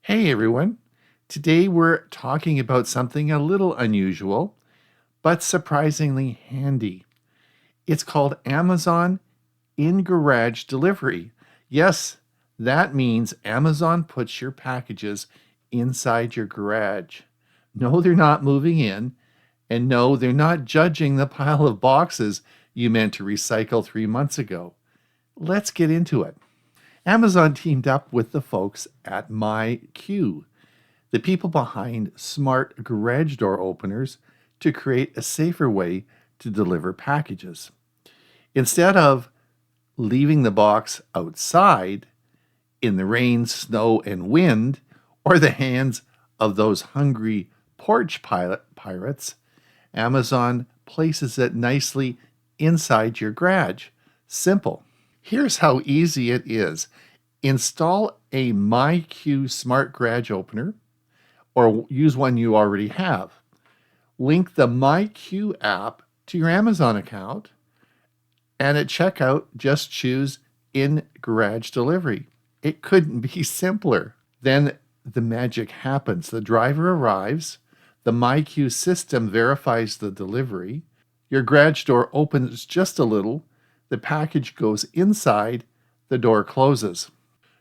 Hey everyone. Today we're talking about something a little unusual, but surprisingly handy. It's called Amazon in garage delivery. Yes, that means Amazon puts your packages inside your garage. No, they're not moving in, and no, they're not judging the pile of boxes you meant to recycle 3 months ago. Let's get into it. Amazon teamed up with the folks at MyQ, the people behind smart garage door openers, to create a safer way to deliver packages. Instead of leaving the box outside in the rain, snow, and wind, or the hands of those hungry porch pirates, Amazon places it nicely inside your garage. Simple. Here's how easy it is. Install a MyQ Smart Garage Opener or use one you already have. Link the MyQ app to your Amazon account, and at checkout, just choose In Garage Delivery. It couldn't be simpler. Then the magic happens. The driver arrives, the MyQ system verifies the delivery, your garage door opens just a little, the package goes inside, the door closes.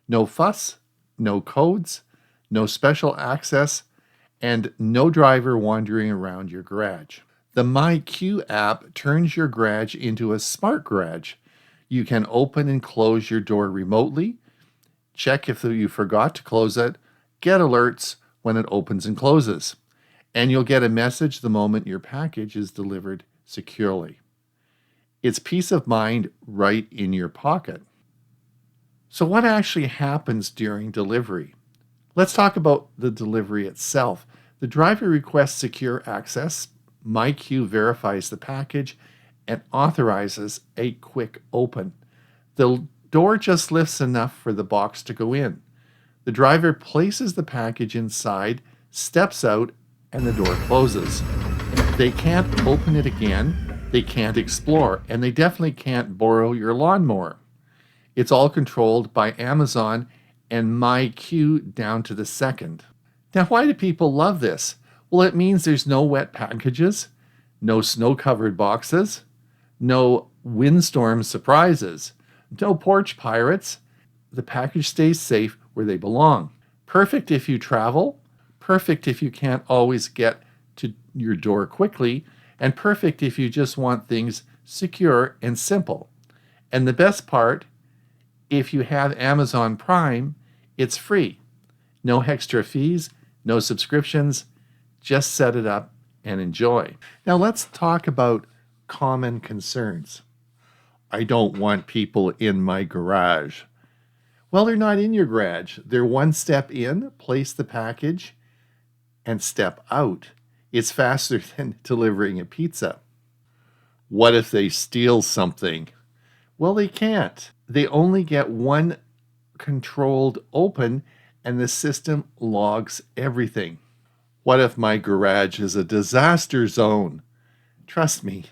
No fuss, no codes, no special access, and no driver wandering around your garage. The MyQ app turns your garage into a smart garage. You can open and close your door remotely, check if you forgot to close it, get alerts when it opens and closes, and you'll get a message the moment your package is delivered securely. It's peace of mind right in your pocket. So what actually happens during delivery? Let's talk about the delivery itself. The driver requests secure access. MyQ verifies the package and authorizes a quick open. The door just lifts enough for the box to go in. The driver places the package inside, steps out, and the door closes. They can't open it again, they can't explore, and they definitely can't borrow your lawnmower. It's all controlled by Amazon and MyQ down to the second. Now, why do people love this? Well, it means there's no wet packages, no snow-covered boxes, no windstorm surprises, no porch pirates. The package stays safe where they belong. Perfect if you travel, perfect if you can't always get to your door quickly, and perfect if you just want things secure and simple. And the best part, if you have Amazon Prime, it's free. No extra fees, no subscriptions, just set it up and enjoy. Now let's talk about common concerns. I don't want people in my garage. Well, they're not in your garage. They're one step in, place the package, and step out. It's faster than delivering a pizza. What if they steal something? Well, they can't. They only get one controlled open, and the system logs everything. What if my garage is a disaster zone? Trust me,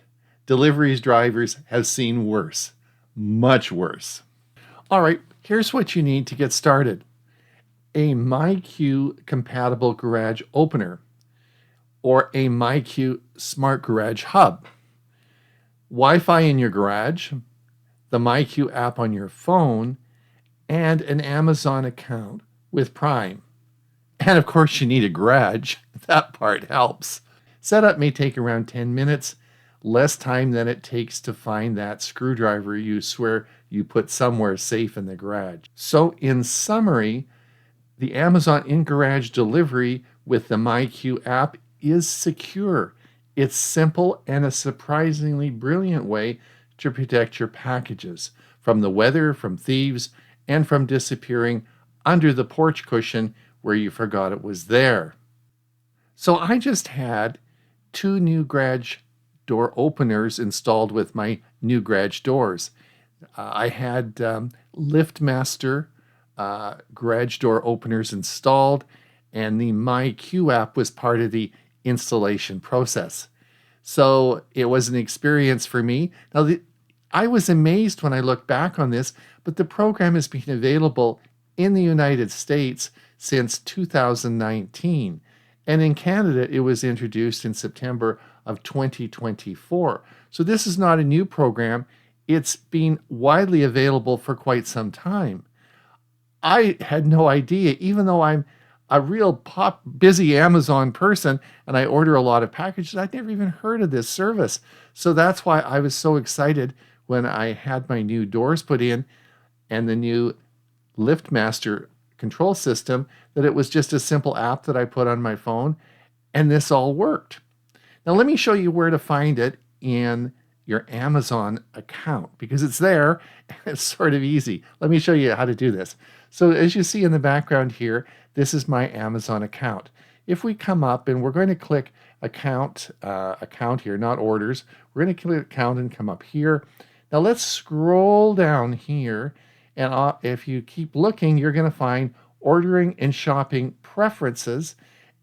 deliveries drivers have seen worse, much worse. All right, here's what you need to get started. A MyQ compatible garage opener or a MyQ smart garage hub. Wi-Fi in your garage, the MyQ app on your phone, and an Amazon account with Prime. And of course, you need a garage. That part helps. Setup may take around 10 minutes, less time than it takes to find that screwdriver you swear you put somewhere safe in the garage. So in summary, the Amazon in-garage delivery with the MyQ app is secure. It's simple and a surprisingly brilliant way to protect your packages from the weather, from thieves, and from disappearing under the porch cushion where you forgot it was there. So I just had 2 new garage door openers installed with my new garage doors. I had LiftMaster garage door openers installed, and the MyQ app was part of the installation process. So it was an experience for me. Now, I was amazed when I look back on this, but the program has been available in the United States since 2019. And in Canada, it was introduced in September of 2024. So this is not a new program. It's been widely available for quite some time. I had no idea, even though I'm a real busy Amazon person and I order a lot of packages, I'd never even heard of this service. So that's why I was so excited when I had my new doors put in and the new LiftMaster control system, that it was just a simple app that I put on my phone and this all worked. Now let me show you where to find it in your Amazon account, because it's there and it's sort of easy. Let me show you how to do this. So as you see in the background here, this is my Amazon account. If we come up and we're going to click account here, not orders, we're going to click account and come up here. Now let's scroll down here, and if you keep looking, you're going to find ordering and shopping preferences.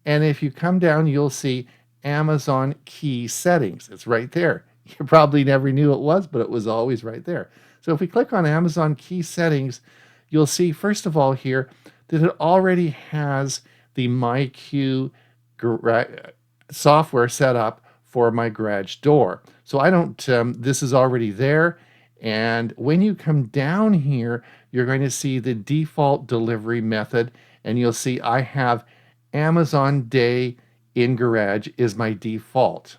And if you come down, you'll see Amazon key settings. It's right there. You probably never knew it was, but it was always right there. So if we click on Amazon key settings, you'll see, first of all here, that it already has the MyQ software set up for my garage door. So I don't, this is already there. And when you come down here, you're going to see the default delivery method, and you'll see I have Amazon Day in Garage is my default.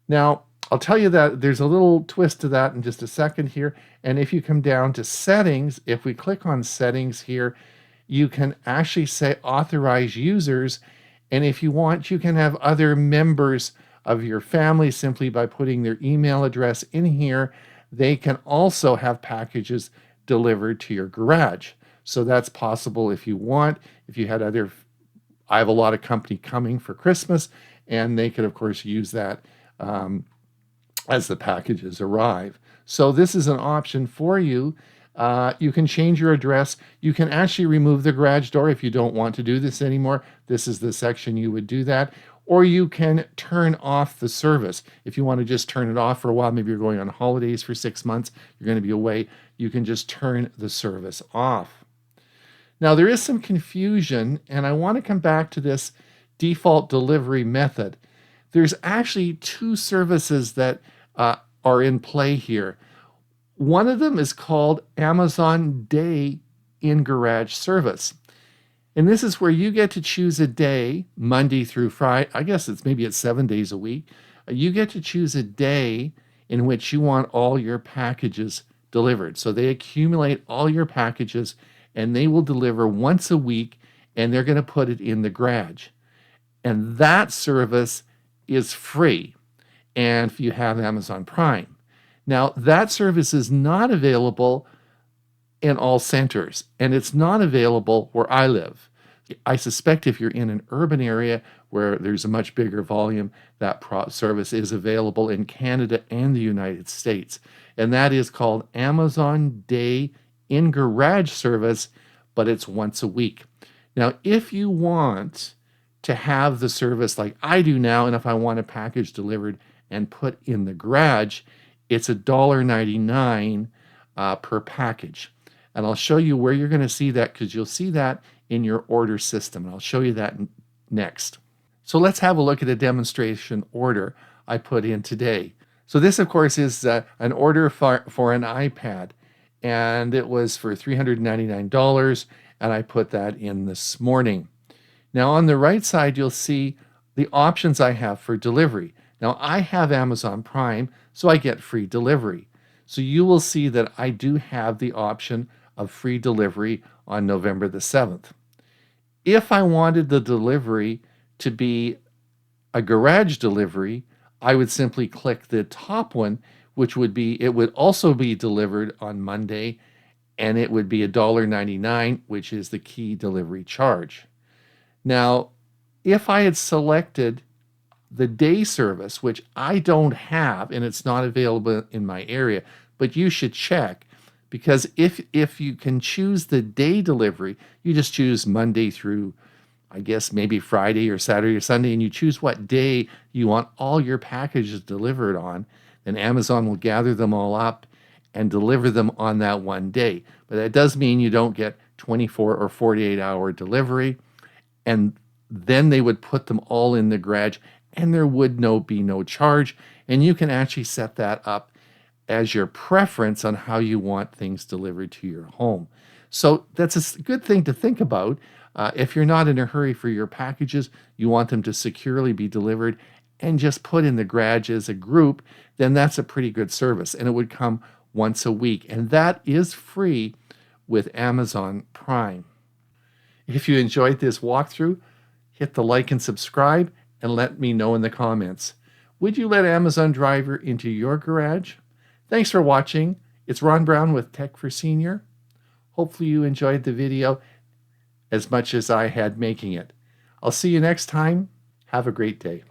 Now, I'll tell you that there's a little twist to that in just a second here. And if you come down to settings, if we click on settings here, you can actually say authorize users. And if you want, you can have other members of your family simply by putting their email address in here. They can also have packages delivered to your garage. So that's possible if you want. If you had I have a lot of company coming for Christmas, and they could, of course, use that as the packages arrive. So this is an option for you. You can change your address. You can actually remove the garage door if you don't want to do this anymore. This is the section you would do that. Or you can turn off the service. If you want to just turn it off for a while, maybe you're going on holidays for 6 months, you're going to be away, you can just turn the service off. Now there is some confusion, and I want to come back to this default delivery method. There's actually two services that are in play here. One of them is called Amazon Day in Garage service. And this is where you get to choose a day, Monday through Friday. I guess it's 7 days a week. You get to choose a day in which you want all your packages delivered. So they accumulate all your packages and they will deliver once a week, and they're going to put it in the garage. And that service is free, and if you have Amazon Prime. Now, that service is not available in all centers, and it's not available where I live. I suspect if you're in an urban area where there's a much bigger volume, that service is available in Canada and the United States. And that is called Amazon Day in Garage service, but it's once a week. Now, if you want to have the service like I do now, and if I want a package delivered and put in the garage, it's $1.99 per package. And I'll show you where you're going to see that, because you'll see that in your order system. And I'll show you that next. So let's have a look at a demonstration order I put in today. So this, of course, is an order for an iPad. And it was for $399. And I put that in this morning. Now on the right side, you'll see the options I have for delivery. Now I have Amazon Prime, so I get free delivery. So you will see that I do have the option of free delivery on November the 7th. If I wanted the delivery to be a garage delivery, I would simply click the top one, which would be, it would also be delivered on Monday, and it would be $1.99, which is the key delivery charge. Now, if I had selected the day service, which I don't have, and it's not available in my area, but you should check, because if you can choose the day delivery, you just choose Monday through, I guess, maybe Friday or Saturday or Sunday, and you choose what day you want all your packages delivered on, then Amazon will gather them all up and deliver them on that one day. But that does mean you don't get 24 or 48-hour delivery, and then they would put them all in the garage, and there would be no charge. And you can actually set that up as your preference on how you want things delivered to your home. So that's a good thing to think about. If you're not in a hurry for your packages, you want them to securely be delivered and just put in the garage as a group, then that's a pretty good service. And it would come once a week. And that is free with Amazon Prime. If you enjoyed this walkthrough, hit the like and subscribe and let me know in the comments. Would you let Amazon Driver into your garage? Thanks for watching. It's Ron Brown with Tech for Senior. Hopefully you enjoyed the video as much as I had making it. I'll see you next time. Have a great day.